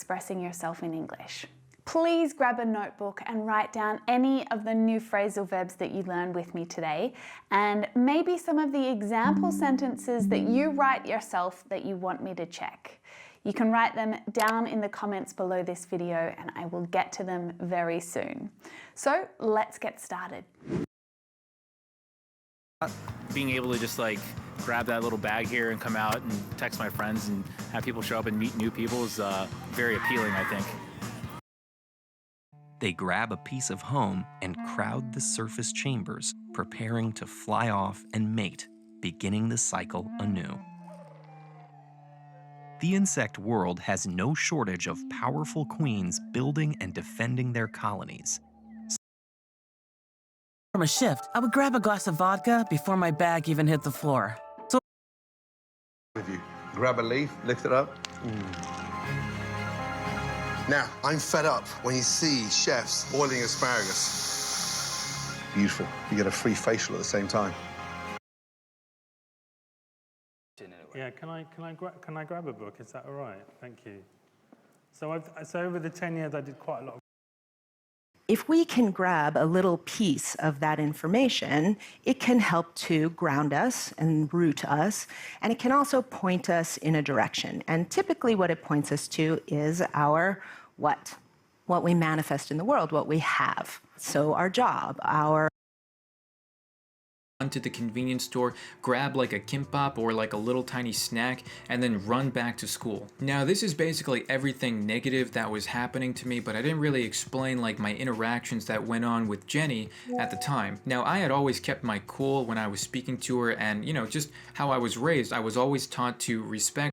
expressing yourself in English. Please grab a notebook and write down any of the new phrasal verbs that you learned with me today, and maybe some of the example sentences that you write yourself that you want me to check. You can write them down in the comments below this video and I will get to them very soon. So let's get started. Being able to just like grab that little bag here and come out and text my friends and have people show up and meet new people is very appealing, I think. They grab a piece of home and crowd the surface chambers, preparing to fly off and mate, beginning the cycle anew. The insect world has no shortage of powerful queens building and defending their colonies. From a shift, I would grab a glass of vodka before my bag even hit the floor. So With you, grab a leaf, lift it up. Now, I'm fed up when you see chefs boiling asparagus. Beautiful. You get a free facial at the same time. Yeah, can I grab a book? Is that all right? Thank you. So over the 10 years, I did quite a lot of. If we can grab a little piece of that information, it can help to ground us and root us, and it can also point us in a direction. And typically what it points us to is our what we manifest in the world, what we have. So our job, our Run to the convenience store, grab like a kimbap or like a little tiny snack, and then run back to school. Now this is basically everything negative that was happening to me, but I didn't really explain like my interactions that went on with Jenny at the time. Now I had always kept my cool when I was speaking to her, and you know, just how I was raised, I was always taught to respect.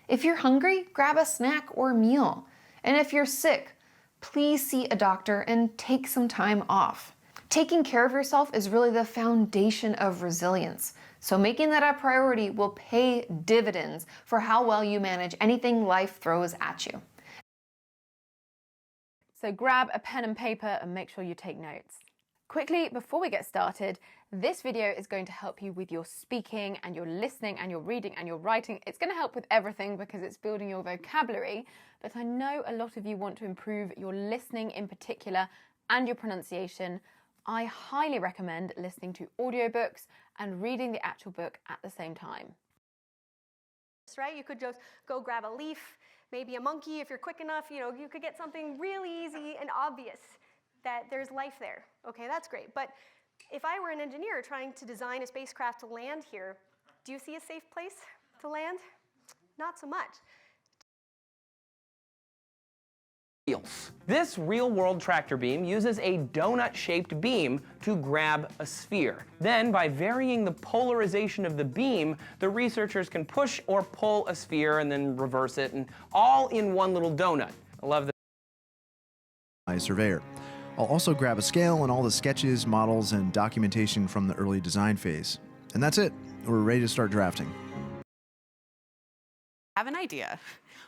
If you're hungry, grab a snack or meal. And if you're sick, please see a doctor and take some time off. Taking care of yourself is really the foundation of resilience. So making that a priority will pay dividends for how well you manage anything life throws at you. So grab a pen and paper and make sure you take notes. Quickly, before we get started, this video is going to help you with your speaking and your listening and your reading and your writing. It's going to help with everything because it's building your vocabulary, but I know a lot of you want to improve your listening in particular and your pronunciation. I highly recommend listening to audiobooks and reading the actual book at the same time. Right? You could just go grab a leaf, maybe a monkey if you're quick enough. You know, you could get something really easy and obvious that there's life there. Okay, that's great. But if I were an engineer trying to design a spacecraft to land here, do you see a safe place to land? Not so much. This real-world tractor beam uses a donut-shaped beam to grab a sphere. Then, by varying the polarization of the beam, the researchers can push or pull a sphere and then reverse it, and all in one little donut. I love that. Surveyor. I'll also grab a scale and all the sketches, models, and documentation from the early design phase. And that's it. We're ready to start drafting. I have an idea.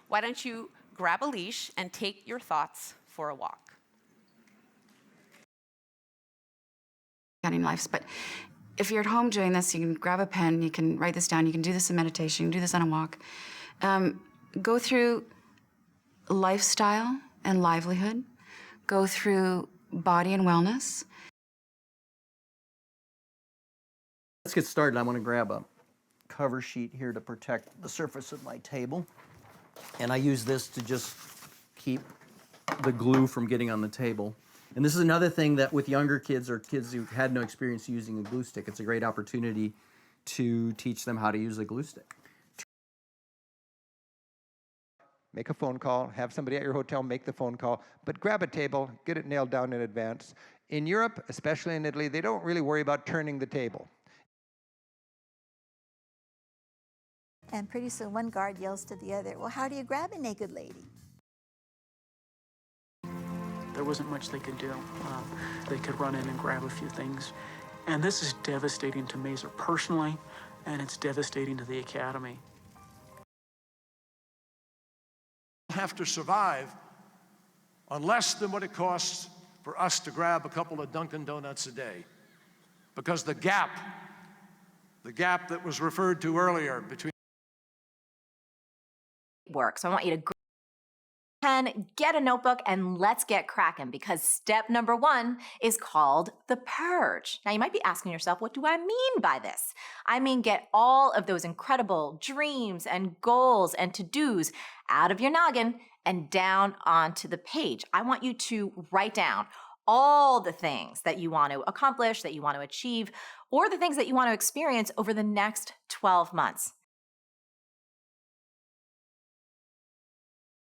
Why don't you grab a leash and take your thoughts for a walk? Counting lives, but if you're at home doing this, you can grab a pen, you can write this down, you can do this in meditation, you can do this on a walk. Go through lifestyle and livelihood, go through body and wellness. Let's get started. I want to grab a cover sheet here to protect the surface of my table. And I use this to just keep the glue from getting on the table. And this is another thing that with younger kids or kids who had no experience using a glue stick, it's a great opportunity to teach them how to use a glue stick. Make a phone call, have somebody at your hotel make the phone call, but grab a table, get it nailed down in advance. In Europe, especially in Italy, they don't really worry about turning the table. And pretty soon one guard yells to the other, well, how do you grab a naked lady? There wasn't much they could do. They could run in and grab a few things. And this is devastating to Mazer personally, and it's devastating to the Academy. Have to survive on less than what it costs for us to grab a couple of Dunkin' Donuts a day. Because the gap that was referred to earlier between work. So I want you to pen, get a notebook, and let's get cracking, because step number 1 is called the purge. Now you might be asking yourself, what do I mean by this? I mean, get all of those incredible dreams and goals and to-dos out of your noggin and down onto the page. I want you to write down all the things that you want to accomplish, that you want to achieve, or the things that you want to experience over the next 12 months.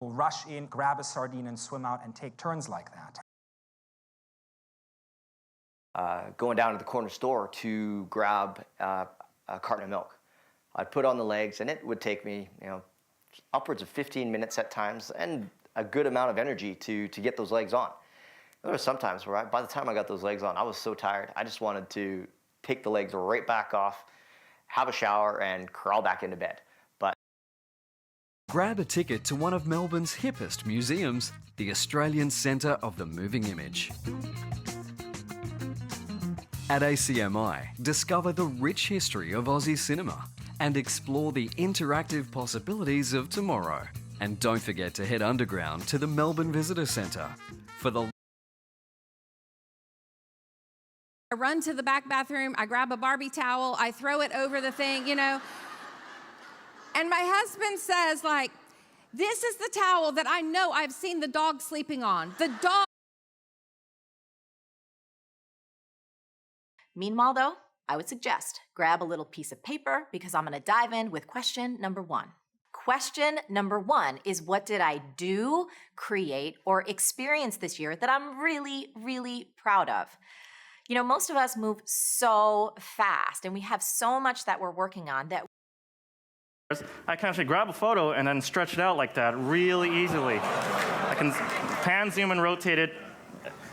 We'll rush in, grab a sardine, and swim out and take turns like that. Going down to the corner store to grab a carton of milk. I'd put on the legs, and it would take me, upwards of 15 minutes at times, and a good amount of energy to get those legs on. There were some times where by the time I got those legs on, I was so tired, I just wanted to take the legs right back off, have a shower, and crawl back into bed. But grab a ticket to one of Melbourne's hippest museums, the Australian Centre of the Moving Image. At ACMI, discover the rich history of Aussie cinema and explore the interactive possibilities of tomorrow. And don't forget to head underground to the Melbourne Visitor Centre for the I run to the back bathroom, I grab a Barbie towel, I throw it over the thing, And my husband says, like, this is the towel that I know I've seen the dog sleeping on. The dog. Meanwhile, though, I would suggest grab a little piece of paper, because I'm going to dive in with question number 1. Question number 1 is, what did I do, create, or experience this year that I'm really, really proud of? Most of us move so fast, and we have so much that we're working on that I can actually grab a photo and then stretch it out like that really easily. I can pan, zoom, and rotate it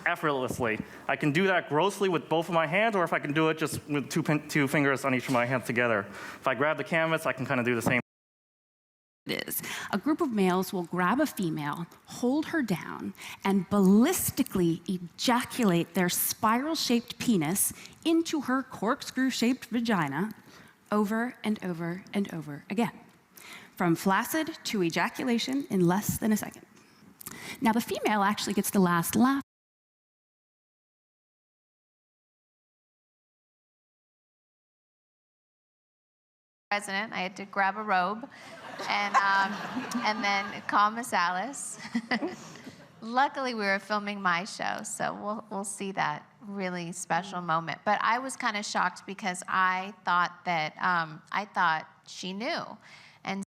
effortlessly. I can do that grossly with both of my hands, or if I can do it just with two fingers on each of my hands together. If I grab the canvas, I can kind of do the same. Is a group of males will grab a female, hold her down, and ballistically ejaculate their spiral-shaped penis into her corkscrew-shaped vagina over and over and over again, from flaccid to ejaculation in less than a second. Now, the female actually gets the last laugh. President, I had to grab a robe and then call Miss Alice. Luckily, we were filming my show, so we'll see that really special moment. But I was kind of shocked because I thought that I thought she knew, and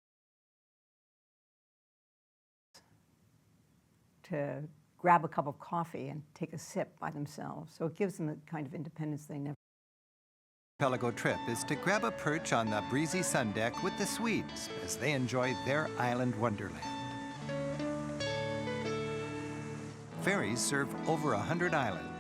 to grab a cup of coffee and take a sip by themselves. So it gives them the kind of independence they never. Archipelago trip is to grab a perch on the breezy sun deck with the Swedes as they enjoy their island wonderland. Ferries serve over 100 islands.